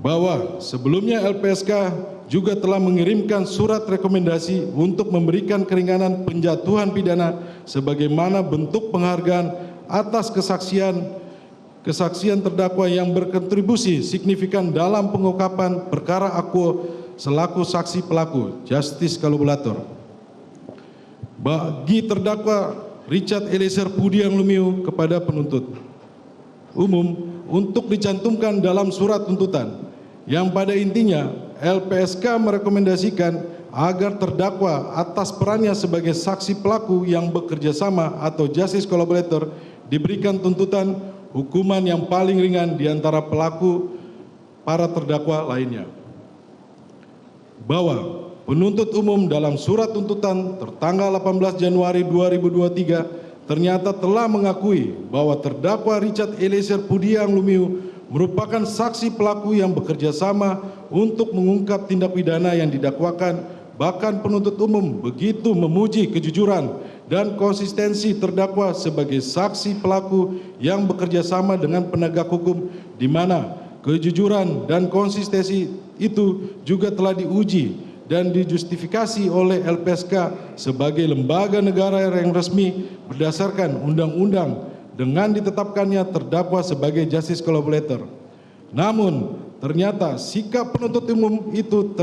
bahwa sebelumnya LPSK juga telah mengirimkan surat rekomendasi untuk memberikan keringanan penjatuhan pidana sebagaimana bentuk penghargaan atas kesaksian terdakwa yang berkontribusi signifikan dalam pengungkapan perkara Akuo selaku saksi pelaku justice collaborator. Bagi terdakwa Richard Eliezer Pudiang Lumiu kepada penuntut umum untuk dicantumkan dalam surat tuntutan yang pada intinya LPSK merekomendasikan agar terdakwa atas perannya sebagai saksi pelaku yang bekerja sama atau justice collaborator diberikan tuntutan hukuman yang paling ringan di antara pelaku para terdakwa lainnya. Bahwa penuntut umum dalam surat tuntutan tertanggal 18 Januari 2023 ternyata telah mengakui bahwa terdakwa Richard Eliezer Pudiang Lumiu merupakan saksi pelaku yang bekerja sama untuk mengungkap tindak pidana yang didakwakan. Bahkan penuntut umum begitu memuji kejujuran dan konsistensi terdakwa sebagai saksi pelaku yang bekerja sama dengan penegak hukum, di mana kejujuran dan konsistensi itu juga telah diuji dan dijustifikasi oleh LPSK sebagai lembaga negara yang resmi berdasarkan undang-undang dengan ditetapkannya terdakwa sebagai justice collaborator. Namun ternyata sikap penuntut umum itu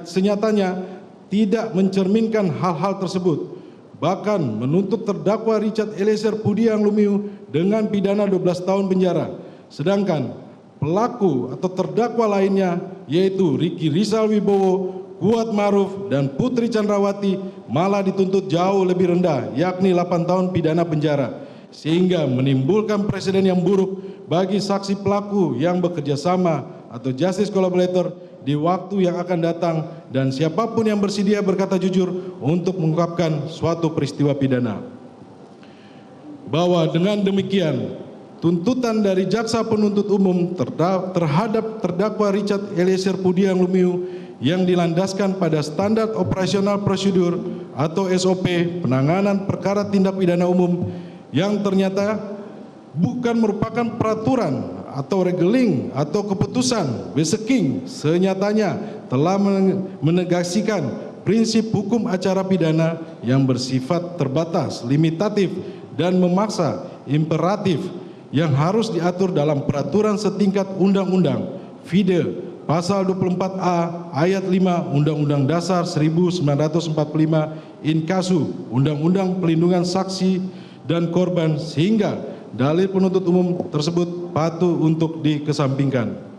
senyatanya tidak mencerminkan hal-hal tersebut, bahkan menuntut terdakwa Richard Eliezer Pudiang Lumiu dengan pidana 12 tahun penjara, sedangkan pelaku atau terdakwa lainnya yaitu Ricky Rizal Wibowo, Kuat Maruf, dan Putri Chandrawati malah dituntut jauh lebih rendah, yakni 8 tahun pidana penjara, sehingga menimbulkan presiden yang buruk bagi saksi pelaku yang bekerja sama atau justice collaborator di waktu yang akan datang dan siapapun yang bersedia berkata jujur untuk mengungkapkan suatu peristiwa pidana. Bahwa dengan demikian tuntutan dari jaksa penuntut umum terhadap terdakwa Richard Eliezer Pudiang Lumiu yang dilandaskan pada standar operasional prosedur atau SOP penanganan perkara tindak pidana umum yang ternyata bukan merupakan peraturan atau regeling atau keputusan Weseking, senyatanya telah menegasikan prinsip hukum acara pidana yang bersifat terbatas, limitatif, dan memaksa imperatif yang harus diatur dalam peraturan setingkat undang-undang FIDE Pasal 24A ayat 5 Undang-Undang Dasar 1945 Inkasu Undang-Undang Pelindungan Saksi dan Korban, sehingga dalil penuntut umum tersebut patut untuk dikesampingkan.